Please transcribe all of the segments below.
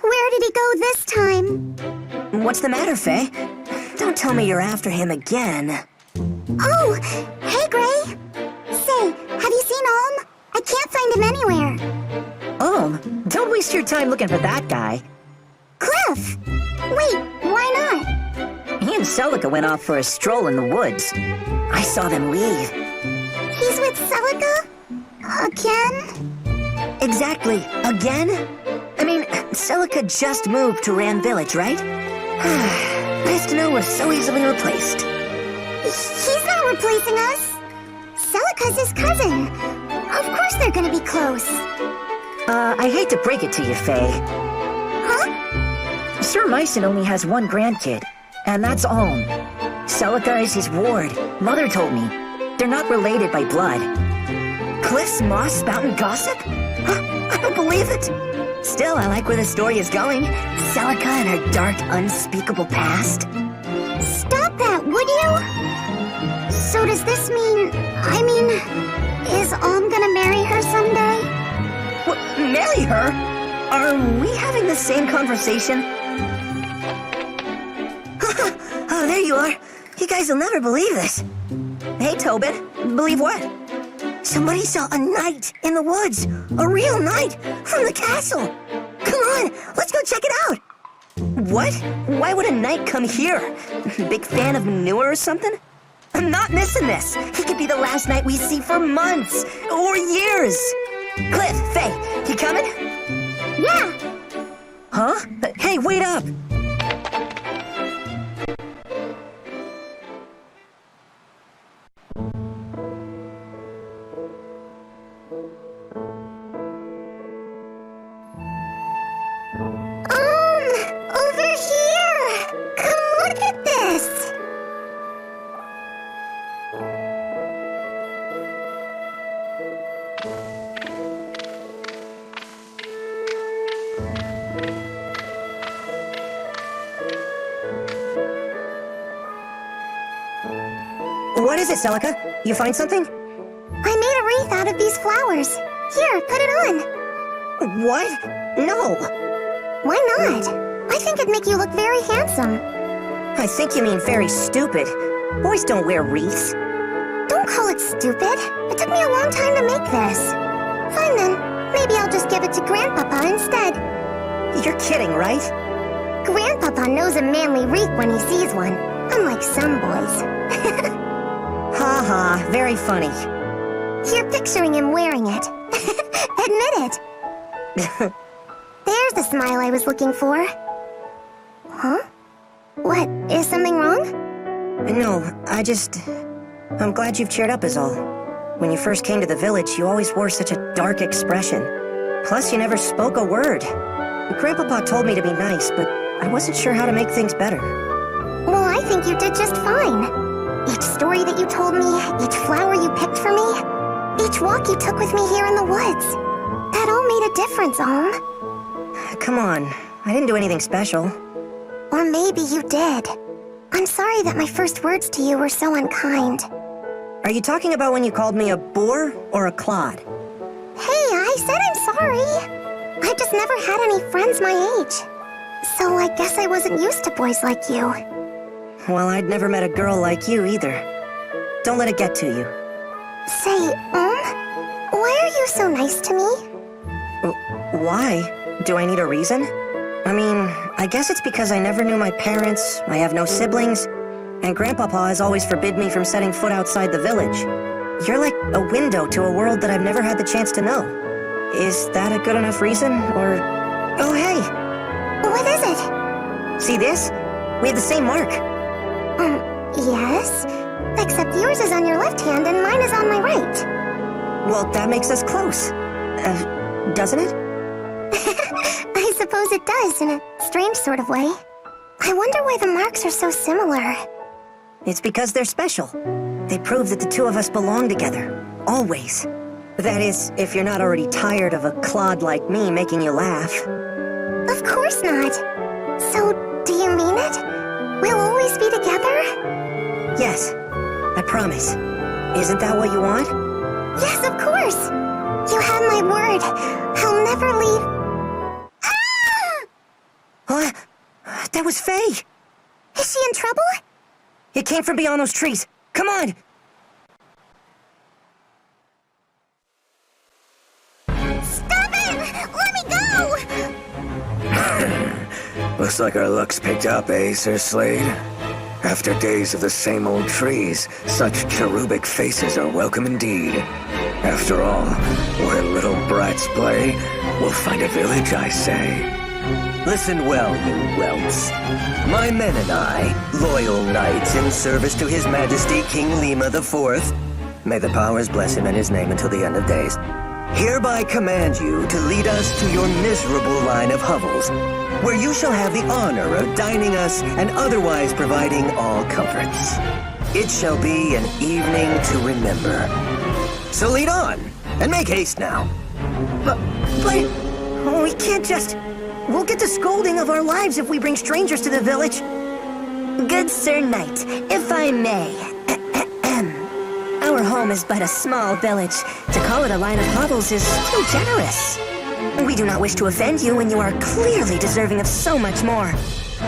Where did he go this time? What's the matter, Faye? Don't tell me you're after him again. Oh, hey, Gray. Say, have you seen Olm? I can't find him anywhere. Don't waste your time looking for that guy. Cliff! Wait, why not? He and Celica went off for a stroll in the woods. I saw them leave. He's with Celica? Again? Exactly. Again? I mean, Celica just moved to Rand Village, right? Nice to know we're so easily replaced. He's not replacing us. Celica's his cousin. Of course they're gonna be close. I hate to break it to you, Faye. Huh? Sir Myson only has one grandkid, and that's Olm. Celica is his ward. Mother told me. They're not related by blood. Cliff's moss spouting gossip? I don't believe it. Still, I like where the story is going. Celica and her dark, unspeakable past. Stop that, would you? So does this mean... is Olm gonna marry her someday? What, marry her? Are we having the same conversation? Oh, there you are. You guys will never believe this. Hey, Tobin. Believe what? Somebody saw a knight in the woods. A real knight from the castle. Come on, let's go check it out. What? Why would a knight come here? Big fan of manure or something? I'm not missing this. He could be the last knight we see for months or years. Cliff, Faye, you coming? Yeah. Huh? Hey, wait up. Over here! Come look at this! What is it, Celica? You find something? I made a wreath out of these flowers. Here, put it on. What? No. Why not? I think it'd make you look very handsome. I think you mean very stupid. Boys don't wear wreaths. Don't call it stupid. It took me a long time to make this. Fine then. Maybe I'll just give it to Grandpapa instead. You're kidding, right? Grandpapa knows a manly wreath when he sees one, unlike some boys. Ha ha, very funny. You're picturing him wearing it. Admit it. There's the smile I was looking for. Huh? What, is something wrong? No, I'm glad you've cheered up is all. When you first came to the village, you always wore such a dark expression. Plus, you never spoke a word. Grandpapa told me to be nice, but I wasn't sure how to make things better. Well, I think you did just fine. Each story that you told me, each flower you picked for me, each walk you took with me here in the woods. That all made a difference, Olm. Come on, I didn't do anything special. Or maybe you did. I'm sorry that my first words to you were so unkind. Are you talking about when you called me a boor or a clod? Hey, I said I'm sorry. I just never had any friends my age. So I guess I wasn't used to boys like you. Well, I'd never met a girl like you either. Don't let it get to you. Say, why are you so nice to me? Why? Do I need a reason? I mean, I guess it's because I never knew my parents, I have no siblings, and Grandpapa has always forbid me from setting foot outside the village. You're like a window to a world that I've never had the chance to know. Is that a good enough reason, or... Oh, hey! What is it? See this? We have the same mark. Yes. Except yours is on your left hand and mine is on my right. Well, that makes us close. Doesn't it? I suppose it does, in a strange sort of way. I wonder why the marks are so similar. It's because they're special. They prove that the two of us belong together. Always. That is, if you're not already tired of a clod like me making you laugh. Of course not. So, do you mean it? We'll always be together? Yes, I promise. Isn't that what you want? Yes, of course. You have my word. ever leave... Ah! What? That was Faye. Is she in trouble? It came from beyond those trees. Come on! Stop it! Let me go! Looks like our luck's picked up, eh, Sir Slade? After days of the same old trees, such cherubic faces are welcome indeed. After all, where little brats play, we'll find a village, I say. Listen well, you whelps. My men and I, loyal knights in service to His Majesty King Lima IV, may the powers bless him and his name until the end of days, hereby command you to lead us to your miserable line of hovels, where you shall have the honor of dining us and otherwise providing all comforts. It shall be an evening to remember. So lead on, and make haste now. But we can't just... We'll get the scolding of our lives if we bring strangers to the village. Good Sir Knight, if I may. Our home is but a small village. To call it a line of hovels is too generous. We do not wish to offend you when you are clearly deserving of so much more.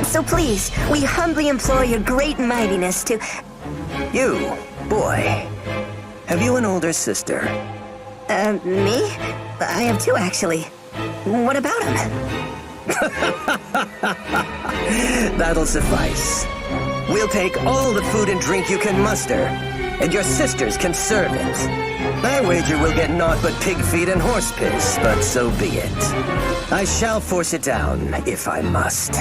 So please, we humbly implore your great mightiness to... You, boy, have you an older sister? Me? I have two, actually. What about him? That'll suffice. We'll take all the food and drink you can muster, and your sisters can serve it. I wager we'll get naught but pig feet and horse piss, but so be it. I shall force it down, if I must.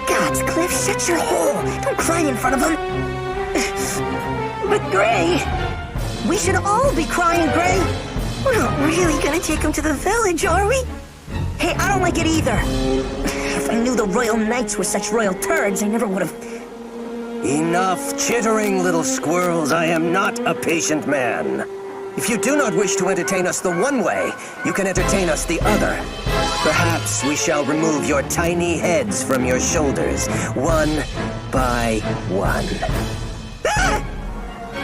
Gods, Cliff, shut your hole. Don't cry in front of him. But Gray... We should all be crying, Gray. We're not really gonna take him to the village, are we? Hey, I don't like it either. If I knew the Royal Knights were such royal turds, I never would have... Enough chittering, little squirrels. I am not a patient man. If you do not wish to entertain us the one way, you can entertain us the other. Perhaps we shall remove your tiny heads from your shoulders, one by one. Ah!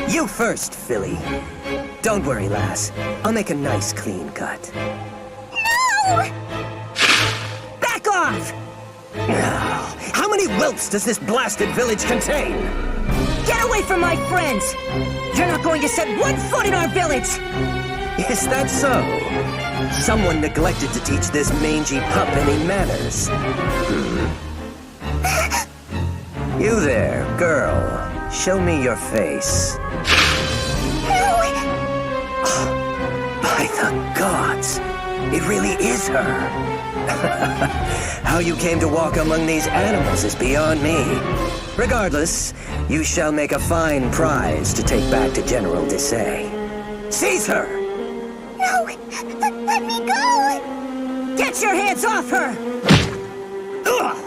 You first, Philly. Don't worry, lass. I'll make a nice, clean cut. No! Back off! How many whelps does this blasted village contain? Get away from my friends! You're not going to set one foot in our village! Is that so? Someone neglected to teach this mangy pup any manners. You there, girl. Show me your face. By the gods, it really is her. How you came to walk among these animals is beyond me. Regardless, you shall make a fine prize to take back to General Desai. Seize her! No! Let me go! Get your hands off her! Ugh!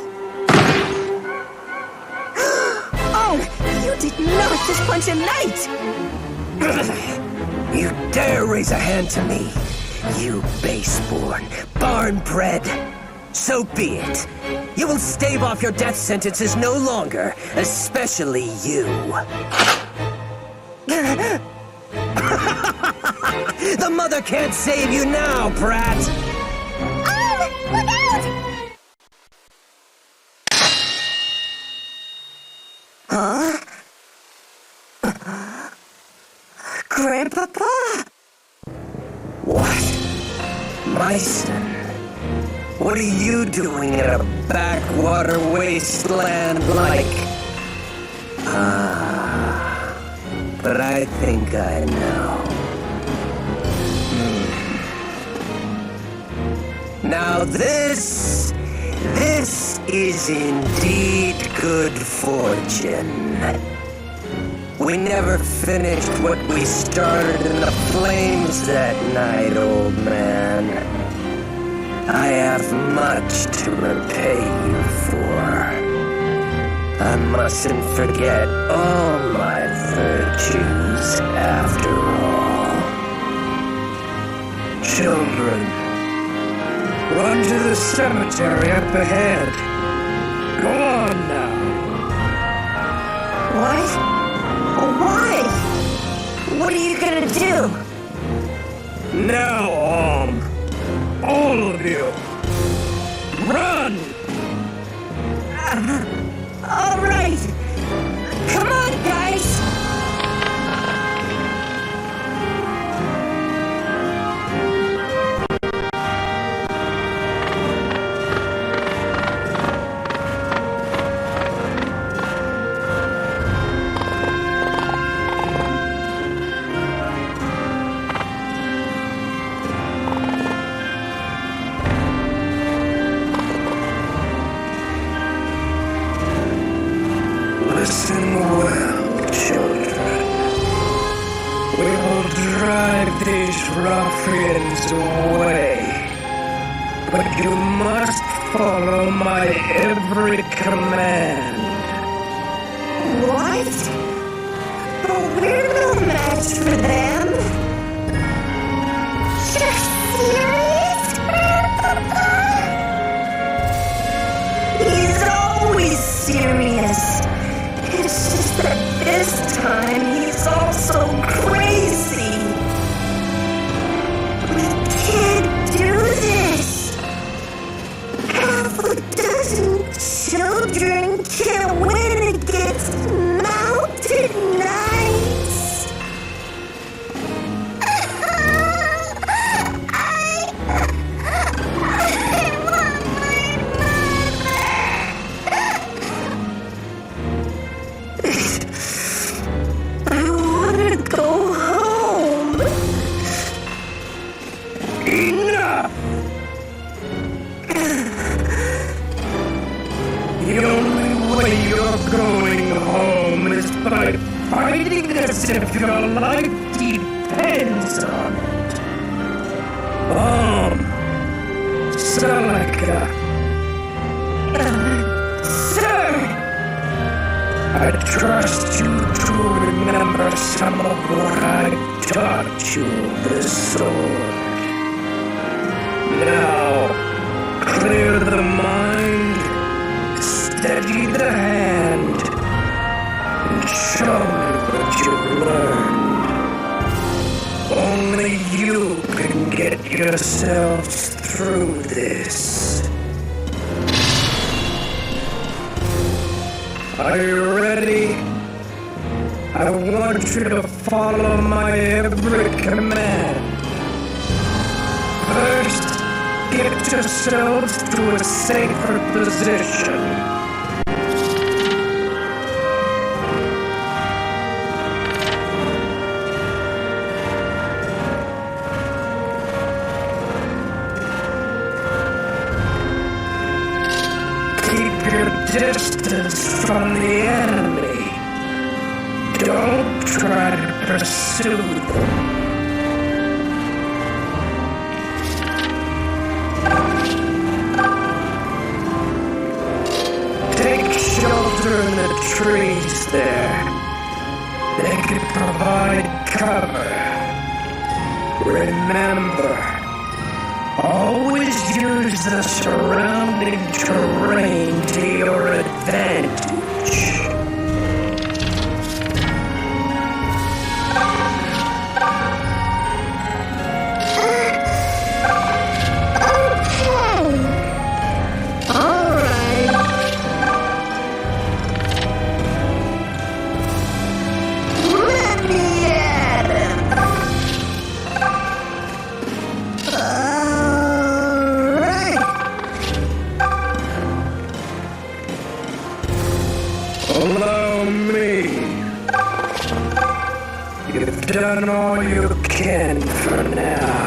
Oh, you did not just punch a knight! You dare raise a hand to me, you base-born, barn-bred. So be it. You will stave off your death sentences no longer, especially you. The mother can't save you now, brat! Look out! Huh? Grandpapa? What? My son? What are you doing in a backwater wasteland like... but I think I know. Now this is indeed good fortune. We never finished what we started in the flames that night, old man. I have much to repay you for. I mustn't forget all my virtues after all. Children, run to the cemetery up ahead. Go on now. What? Why? What What are you gonna do? Now, all of you, run! All right. Come on, guys. Listen well, children. We will drive these ruffians away. But you must follow my every command. What? But we're no match for them. You're serious, Grandpapa? He's always serious. It's just that this time he's also crazy. We can't do this. Half a dozen children can't win against mountain knights. I want to go home. Enough! The only way you're going home is by fighting as if your life depends on it. Celica. Sir! I trust you to remember some of what I taught you this sword. Now, clear the mind, steady the hand, and show me what you've learned. Only you can get yourselves through this. Are you ready? I want you to follow my every command. First, get yourselves to a safer position. Keep your distance from the enemy. Don't try to pursue them. Take shelter in the trees there. They can provide cover. Remember, always use the surrounding terrain to your advantage. Allow me. You've done all you can for now.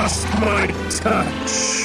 lost my touch.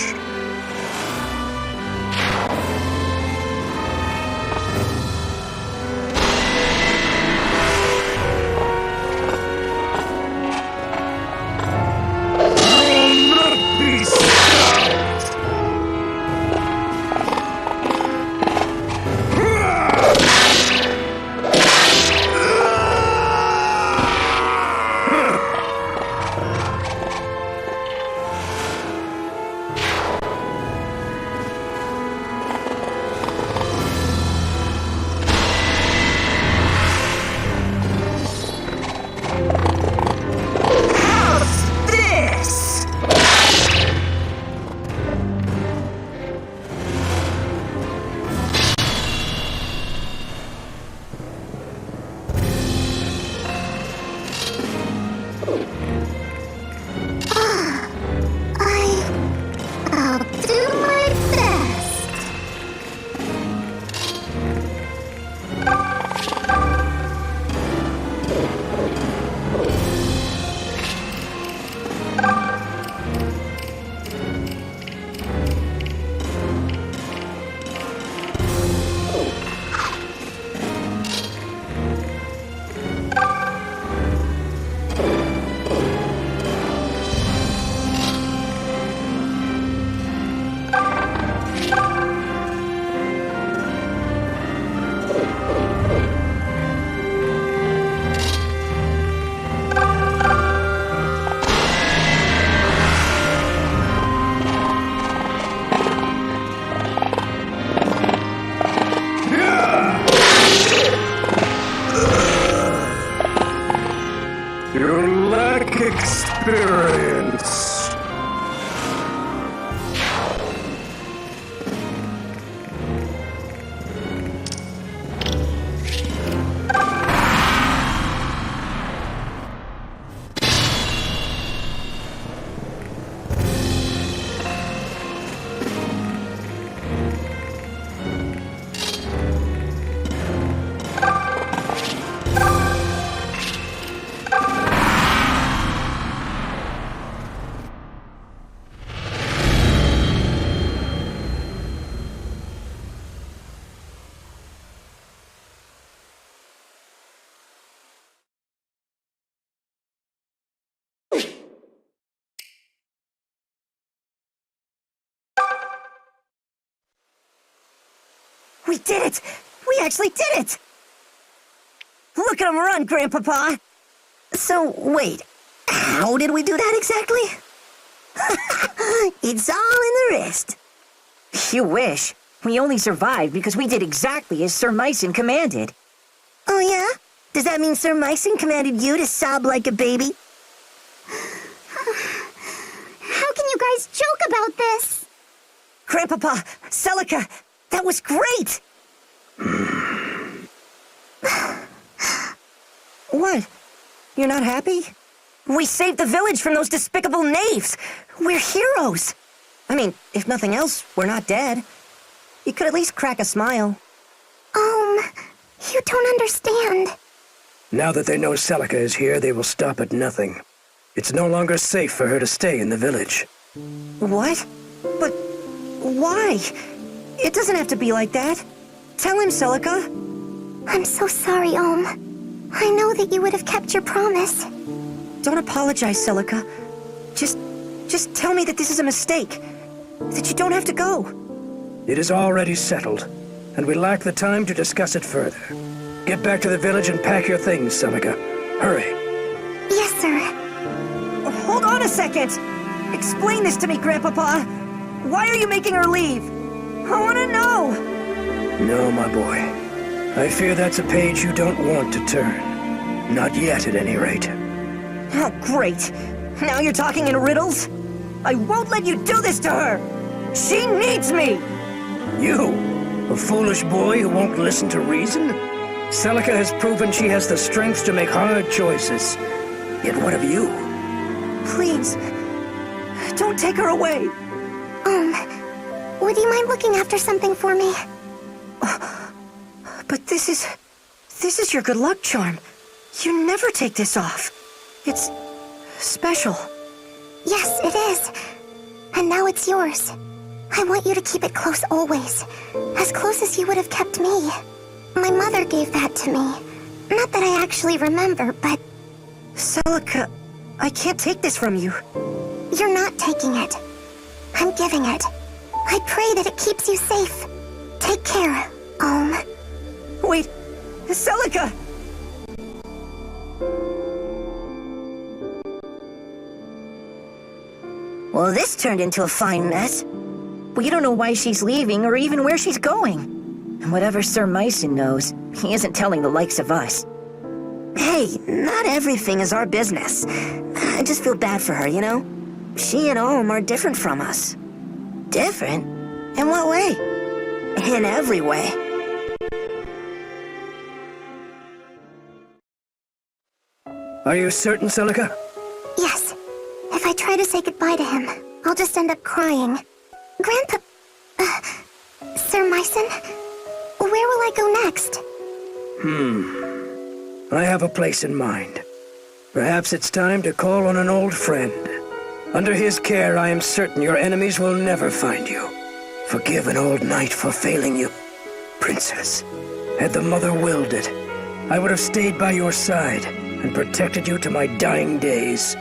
Experience. We did it! We actually did it! Look at him run, Grandpapa! So, wait, how did we do that exactly? It's all in the wrist. You wish. We only survived because we did exactly as Sir Myson commanded. Oh yeah? Does that mean Sir Myson commanded you to sob like a baby? How can you guys joke about this? Grandpapa, Celica, that was great! What? You're not happy? We saved the village from those despicable knaves! We're heroes! I mean, if nothing else, we're not dead. You could at least crack a smile. You don't understand. Now that they know Celica is here, they will stop at nothing. It's no longer safe for her to stay in the village. What? But why? It doesn't have to be like that. Tell him, Celica. I'm so sorry, I know that you would have kept your promise. Don't apologize, Celica. Just tell me that this is a mistake. That you don't have to go. It is already settled, and we lack the time to discuss it further. Get back to the village and pack your things, Celica. Hurry. Yes, sir. Hold on a second! Explain this to me, Grandpapa. Why are you making her leave? I want to know! No, my boy. I fear that's a page you don't want to turn. Not yet, at any rate. Oh, great. Now you're talking in riddles? I won't let you do this to her! She needs me! You? A foolish boy who won't listen to reason? Celica has proven she has the strength to make hard choices. Yet what of you? Please, don't take her away. Would you mind looking after something for me? But this is your good luck charm. You never take this off. It's special. Yes, it is. And now it's yours. I want you to keep it close always. As close as you would have kept me. My mother gave that to me. Not that I actually remember, but... Celica, I can't take this from you. You're not taking it. I'm giving it. I pray that it keeps you safe. Take care, Wait, Celica! Well, this turned into a fine mess. We don't know why she's leaving or even where she's going. And whatever Sir Myson knows, he isn't telling the likes of us. Hey, not everything is our business. I just feel bad for her, you know? She and Ohm are different from us. Different? In what way? In every way. Are you certain, Celica? Yes. If I try to say goodbye to him, I'll just end up crying. Grandpa... Sir Myson? Where will I go next? I have a place in mind. Perhaps it's time to call on an old friend. Under his care, I am certain your enemies will never find you. Forgive an old knight for failing you. Princess, had the Mother willed it, I would have stayed by your side and protected you to my dying days.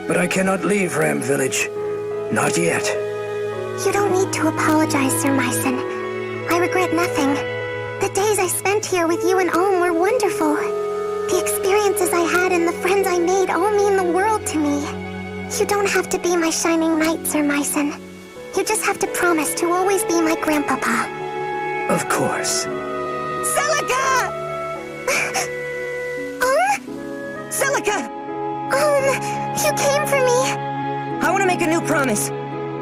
But I cannot leave Ram Village. Not yet. You don't need to apologize, Sir Myson. I regret nothing. The days I spent here with you and Ohm were wonderful. The experiences I had and the friends I made all mean the world to me. You don't have to be my shining knight, Sir Myson. You just have to promise to always be my grandpapa. Of course. Celica! Celica! You came for me! I want to make a new promise.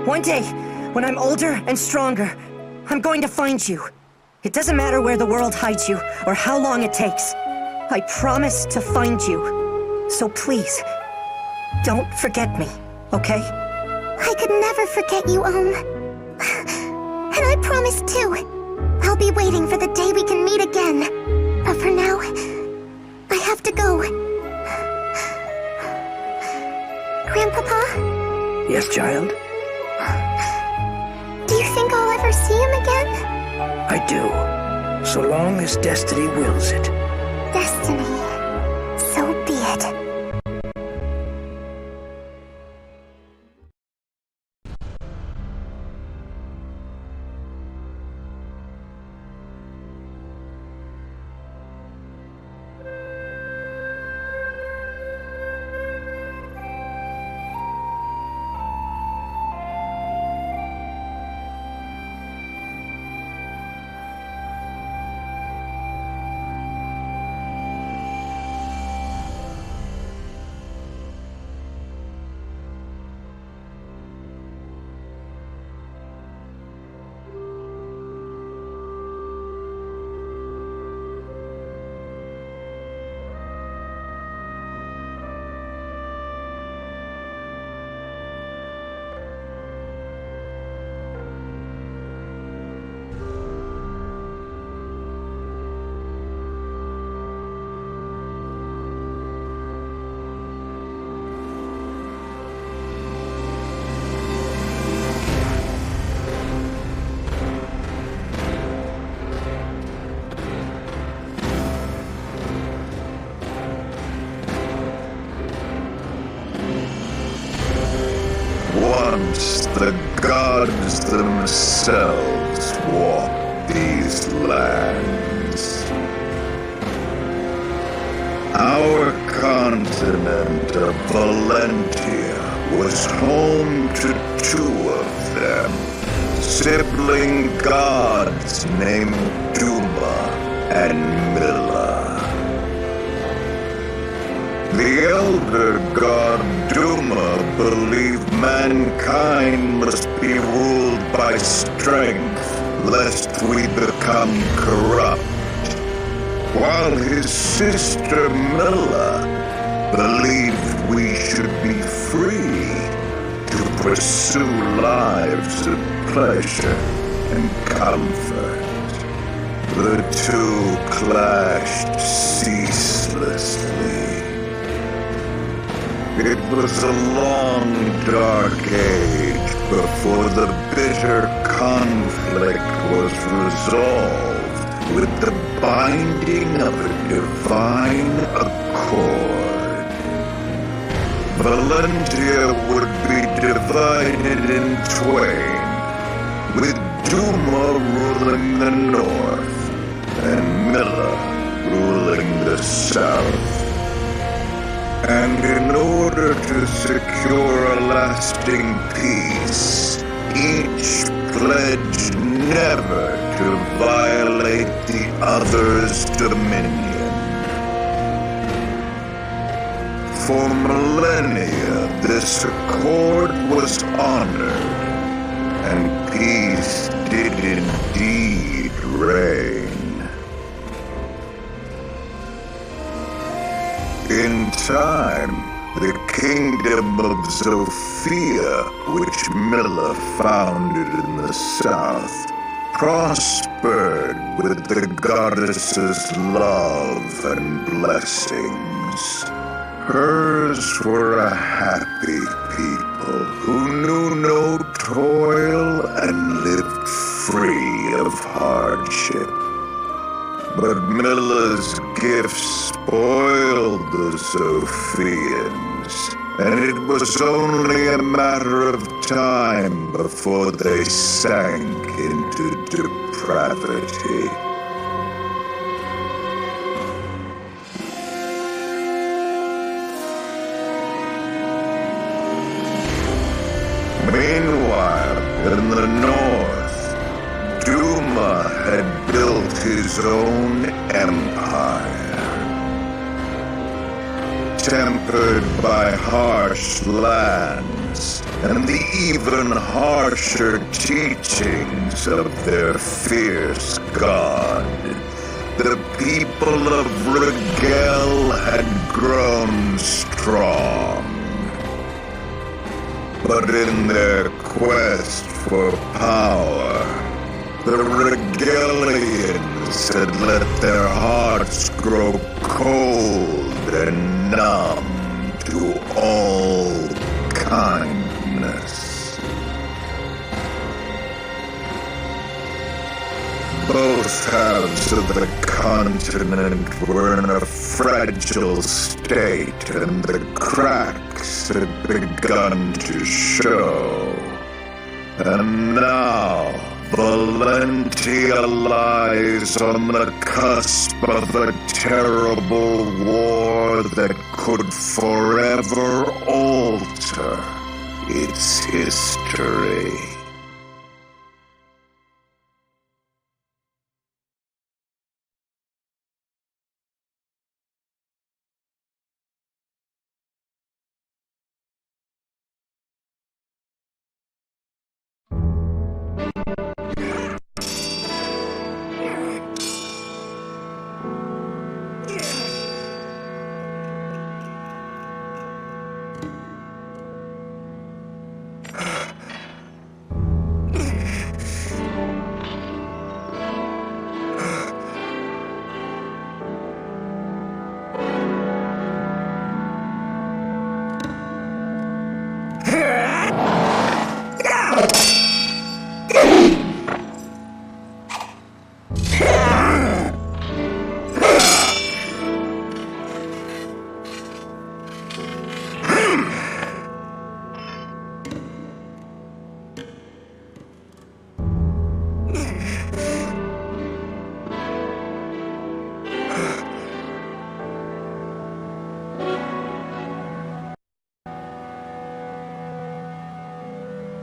One day, when I'm older and stronger, I'm going to find you. It doesn't matter where the world hides you or how long it takes. I promise to find you. So please, don't forget me, okay? I could never forget you, And I promise too. I'll be waiting for the day we can meet again. But for now, I have to go. Grandpapa? Yes, child? Do you think I'll ever see him again? I do. So long as destiny wills it. Destiny. So be it. Once the gods themselves walked these lands. Our continent of Valentia was home to two of them, sibling gods named Duma and Milla. The elder god Duma believed mankind must be ruled by strength, lest we become corrupt, while his sister Milla believed we should be free to pursue lives of pleasure and comfort. The two clashed ceaselessly. It was a long, dark age before the bitter conflict was resolved with the binding of a divine accord. Valentia would be divided in twain, with Duma ruling the north and Milla ruling the south. And in order to secure a lasting peace, each pledged never to violate the other's dominion. For millennia, this accord was honored, and peace did indeed reign. In time, the kingdom of Zofia, which Milla founded in the south, prospered with the goddess's love and blessings. Hers were a happy people who knew no toil and lived free of hardship. But Milla's gifts spoiled the Zophians, and it was only a matter of time before they sank into depravity. Meanwhile, in the north, Duma had built his own empire, tempered by harsh lands and the even harsher teachings of their fierce god. The people of Rigel had grown strong. But in their quest for power, the Rigelians had let their hearts grow cold and numb to all kindness. Both halves of the continent were in a fragile state, and the cracks had begun to show. And now, Valentia lies on the cusp of a terrible war that could forever alter its history.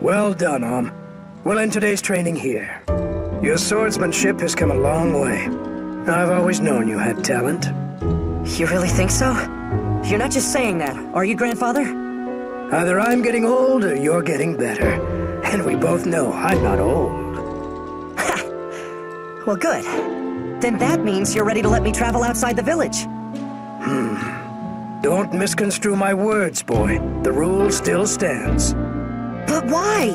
Well done, Om. We'll end today's training here. Your swordsmanship has come a long way. I've always known you had talent. You really think so? You're not just saying that, are you, Grandfather? Either I'm getting old or you're getting better. And we both know I'm not old. Well, good. Then that means you're ready to let me travel outside the village. Don't misconstrue my words, boy. The rule still stands. But why?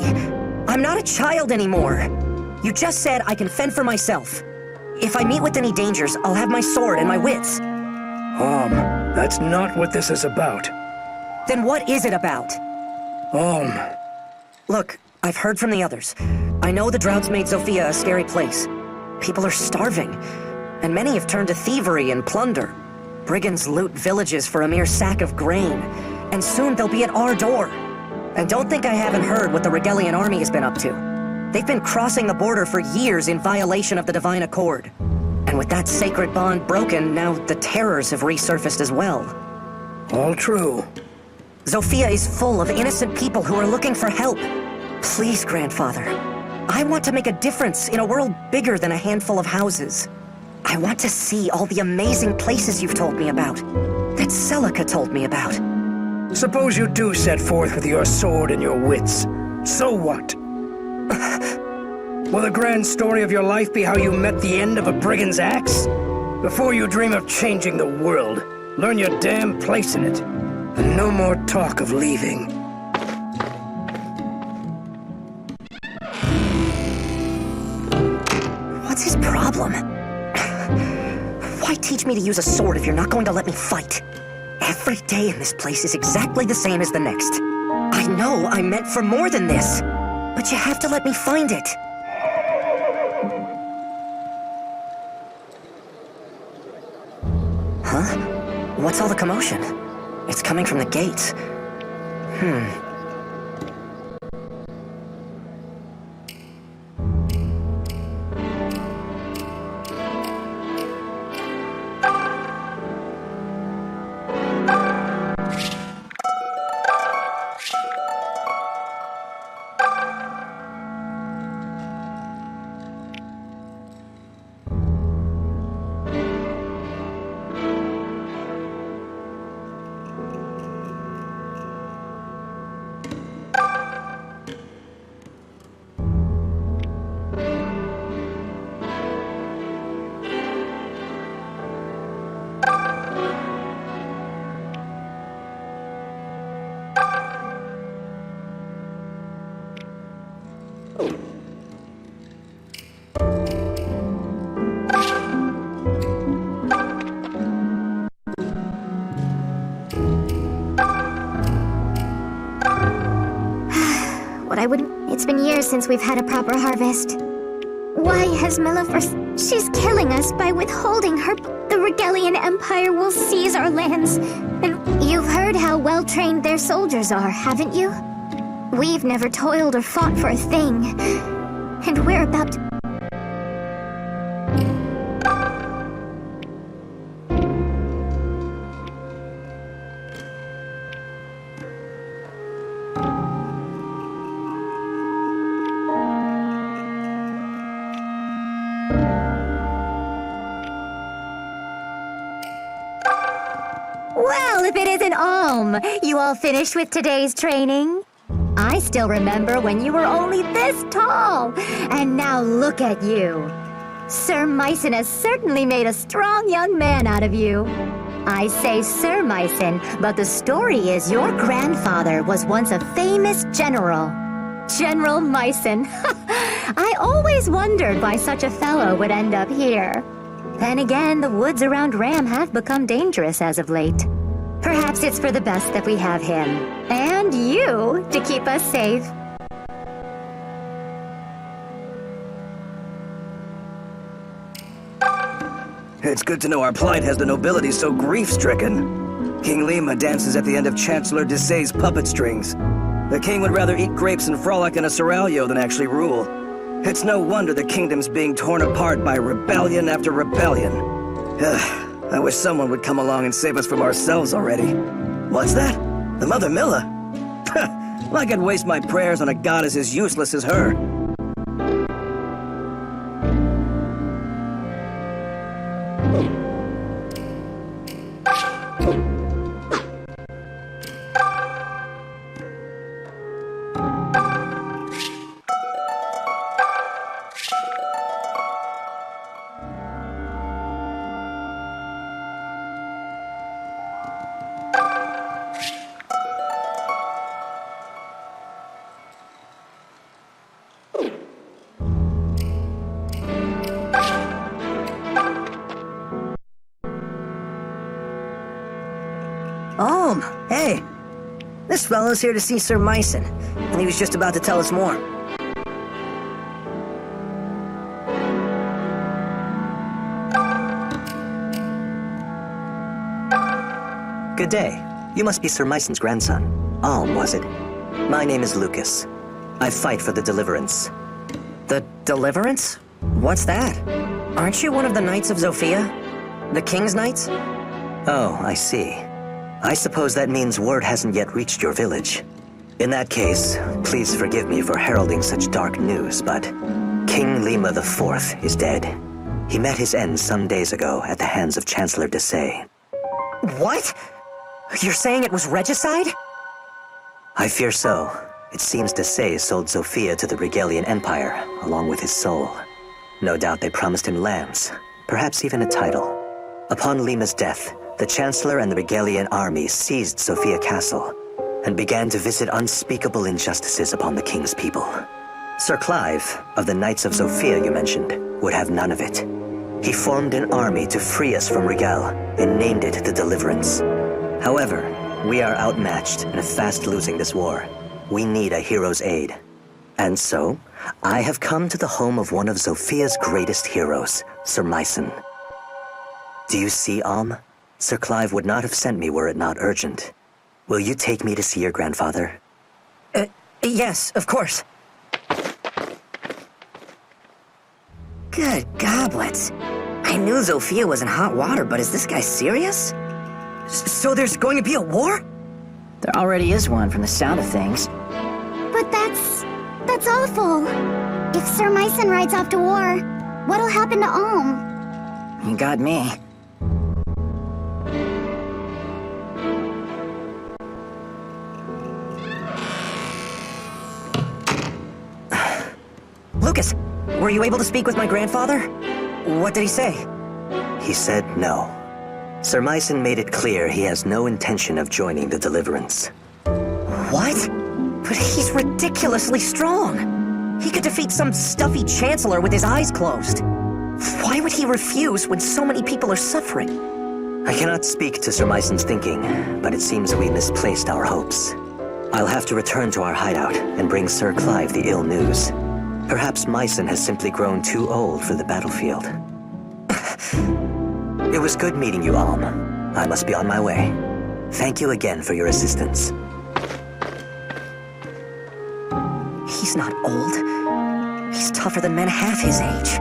I'm not a child anymore. You just said I can fend for myself. If I meet with any dangers, I'll have my sword and my wits. That's not what this is about. Then what is it about? Look, I've heard from the others. I know the drought's made Zofia a scary place. People are starving, and many have turned to thievery and plunder. Brigands loot villages for a mere sack of grain, and soon they'll be at our door. And don't think I haven't heard what the Regalian army has been up to. They've been crossing the border for years in violation of the Divine Accord. And with that sacred bond broken, now the terrors have resurfaced as well. All true. Zofia is full of innocent people who are looking for help. Please, Grandfather. I want to make a difference in a world bigger than a handful of houses. I want to see all the amazing places you've told me about, that Celica told me about. Suppose you do set forth with your sword and your wits. So what? Will the grand story of your life be how you met the end of a brigand's axe? Before you dream of changing the world, learn your damn place in it. And no more talk of leaving. What's his problem? Why teach me to use a sword if you're not going to let me fight? Every day in this place is exactly the same as the next. I know I'm meant for more than this, but you have to let me find it. Huh? What's all the commotion? It's coming from the gates. It's been years since we've had a proper harvest. Why has Milla She's killing us by withholding her... The Regalian Empire will seize our lands. And you've heard how well-trained their soldiers are, haven't you? We've never toiled or fought for a thing. And we're about to... Well, if it isn't Alm, you all finished with today's training? I still remember when you were only this tall, and now look at you. Sir Mycen has certainly made a strong young man out of you. I say Sir Mycen, but the story is your grandfather was once a famous general. General Mycen. I always wondered why such a fellow would end up here. Then again, the woods around Ram have become dangerous as of late. Perhaps it's for the best that we have him, and you, to keep us safe. It's good to know our plight has the nobility so grief-stricken. King Lima dances at the end of Chancellor Desay's puppet strings. The king would rather eat grapes and frolic in a seraglio than actually rule. It's no wonder the kingdom's being torn apart by rebellion after rebellion. I wish someone would come along and save us from ourselves already. What's that? The Mother Milla? Like I'd waste my prayers on a goddess as useless as her. Hey, This fellow's here to see Sir Myson, and he was just about to tell us more. Good day. You must be Sir Myson's grandson. Alm, was it? My name is Lucas. I fight for the Deliverance. The Deliverance? What's that? Aren't you one of the Knights of Zofia? The King's Knights? Oh, I see. I suppose that means word hasn't yet reached your village. In that case, please forgive me for heralding such dark news, but King Lima IV is dead. He met his end some days ago at the hands of Chancellor Desai. What? You're saying it was regicide? I fear so. It seems Desai sold Zofia to the Regalian Empire, along with his soul. No doubt they promised him lands, perhaps even a title. Upon Lima's death, the Chancellor and the Regalian army seized Zofia Castle and began to visit unspeakable injustices upon the king's people. Sir Clive, of the Knights of Zofia you mentioned, would have none of it. He formed an army to free us from Regal and named it the Deliverance. However, we are outmatched and fast losing this war. We need a hero's aid. And so, I have come to the home of one of Zofia's greatest heroes, Sir Myson. Do you see, Alm? Sir Clive would not have sent me were it not urgent. Will you take me to see your grandfather? Yes, of course. Good goblets. I knew Zofia was in hot water, but is this guy serious? So there's going to be a war? There already is one from the sound of things. But that's awful. If Sir Myson rides off to war, what'll happen to Alm? You got me. Lucas, were you able to speak with my grandfather? What did he say? He said no. Sir Myson made it clear he has no intention of joining the Deliverance. What? But he's ridiculously strong. He could defeat some stuffy chancellor with his eyes closed. Why would he refuse when so many people are suffering? I cannot speak to Sir Myson's thinking, but it seems we misplaced our hopes. I'll have to return to our hideout and bring Sir Clive the ill news. Perhaps Myson has simply grown too old for the battlefield. It was good meeting you, Alm. I must be on my way. Thank you again for your assistance. He's not old. He's tougher than men half his age.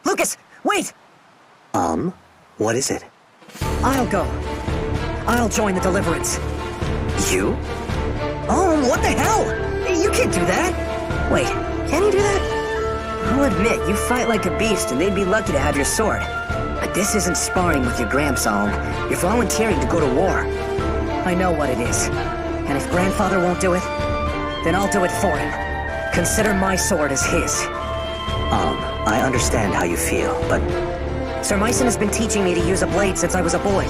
Lucas, wait! What is it? I'll go. I'll join the Deliverance. You? Oh, what the hell? You can't do that. Wait, can you do that? I'll admit, you fight like a beast and they'd be lucky to have your sword. But this isn't sparring with your grandson. You're volunteering to go to war. I know what it is. And if grandfather won't do it, then I'll do it for him. Consider my sword as his. I understand how you feel, but... Sir Myson has been teaching me to use a blade since I was a boy.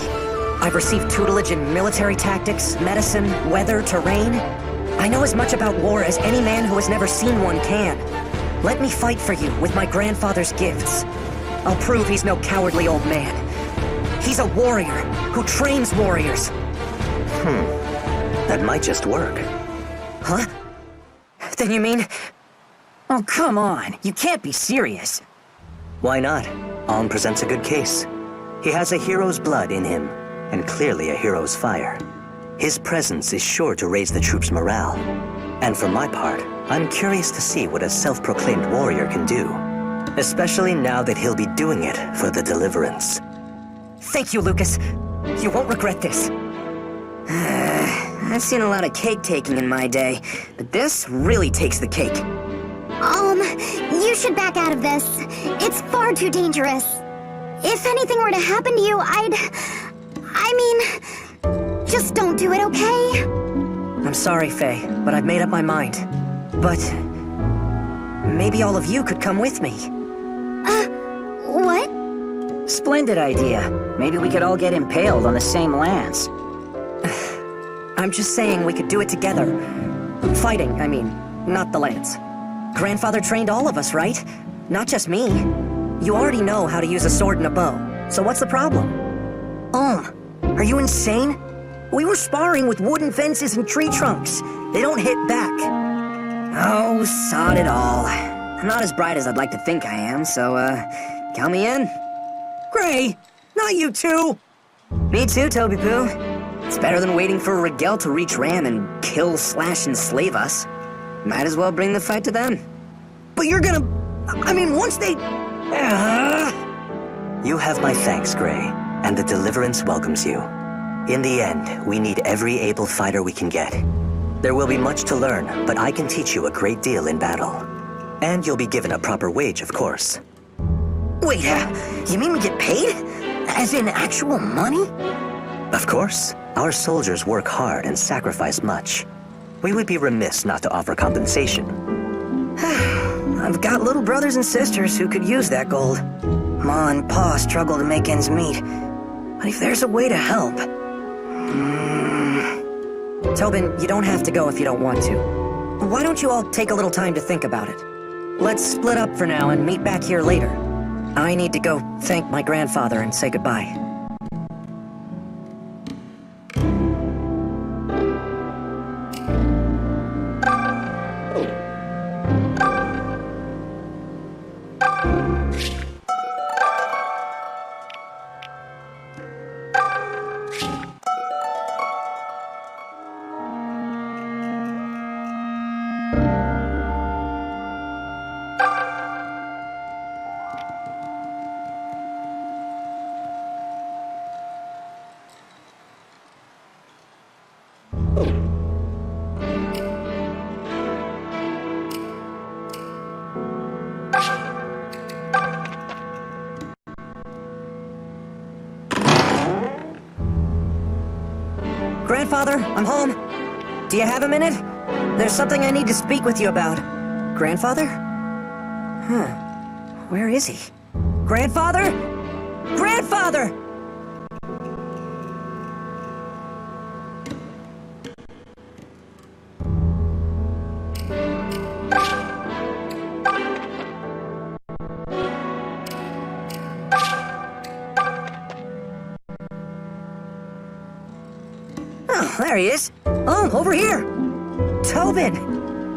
I've received tutelage in military tactics, medicine, weather, terrain. I know as much about war as any man who has never seen one can. Let me fight for you with my grandfather's gifts. I'll prove he's no cowardly old man. He's a warrior who trains warriors. That might just work. Huh? Then you mean... Oh, come on. You can't be serious. Why not? Alm presents a good case. He has a hero's blood in him, and clearly a hero's fire. His presence is sure to raise the troops' morale. And for my part, I'm curious to see what a self-proclaimed warrior can do. Especially now that he'll be doing it for the Deliverance. Thank you, Lucas. You won't regret this. I've seen a lot of cake-taking in my day, but this really takes the cake. You should back out of this. It's far too dangerous. If anything were to happen to you, just don't do it, okay? I'm sorry, Faye, but I've made up my mind. But maybe all of you could come with me. What? Splendid idea. Maybe we could all get impaled on the same lance. I'm just saying we could do it together. Fighting, I mean, not the lance. Grandfather trained all of us, right? Not just me. You already know how to use a sword and a bow, so what's the problem? Are you insane? We were sparring with wooden fences and tree trunks. They don't hit back. Oh, sod it all. I'm not as bright as I'd like to think I am, so, count me in. Gray, not you too. Me too, Toby Poo. It's better than waiting for Rigel to reach Ram and kill / enslave us. Might as well bring the fight to them. But you're gonna... I mean, once they... You have my thanks, Gray, and the Deliverance welcomes you. In the end, we need every able fighter we can get. There will be much to learn, but I can teach you a great deal in battle. And you'll be given a proper wage, of course. Wait, you mean we get paid? As in actual money? Of course. Our soldiers work hard and sacrifice much. We would be remiss not to offer compensation. I've got little brothers and sisters who could use that gold. Ma and Pa struggle to make ends meet. But if there's a way to help... Tobin, you don't have to go if you don't want to. Why don't you all take a little time to think about it? Let's split up for now and meet back here later. I need to go thank my grandfather and say goodbye. Grandfather, I'm home. Do you have a minute? There's something I need to speak with you about. Grandfather? Where is he? Grandfather? Grandfather! There he is. Oh, over here. Tobin,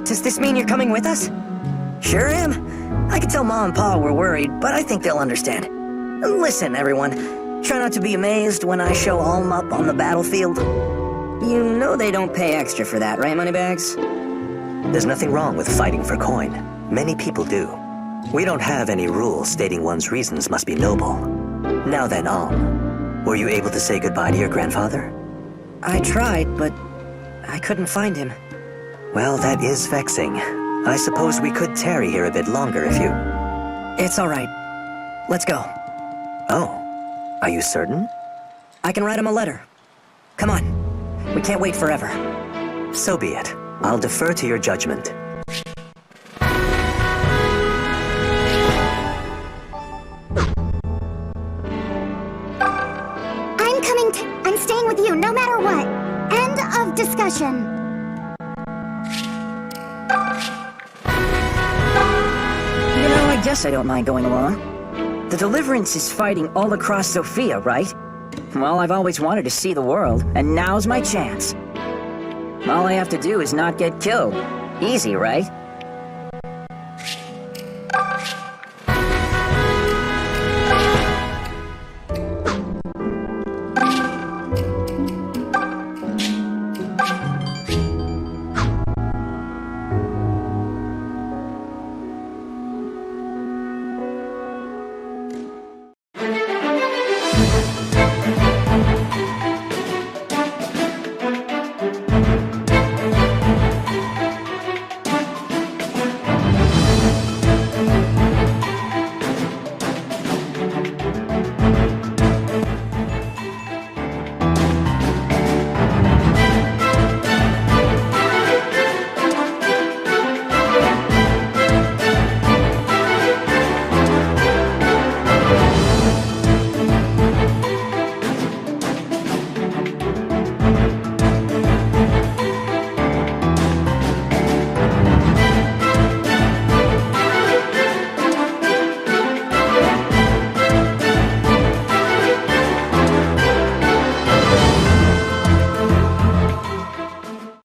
does this mean you're coming with us? Sure am. I can tell Ma and Pa we're worried, but I think they'll understand. Listen, everyone. Try not to be amazed when I show Alm up on the battlefield. You know they don't pay extra for that, right, Moneybags? There's nothing wrong with fighting for coin. Many people do. We don't have any rules stating one's reasons must be noble. Now then, Alm, were you able to say goodbye to your grandfather? I tried, but I couldn't find him. Well, that is vexing. I suppose we could tarry here a bit longer if you... It's all right. Let's go. Oh, are you certain? I can write him a letter. Come on. We can't wait forever. So be it. I'll defer to your judgment. I'm staying with you no matter what. End of discussion. You know, I guess I don't mind going along. The Deliverance is fighting all across Sophia, right? Well, I've always wanted to see the world, and now's my chance. All I have to do is not get killed. Easy, right?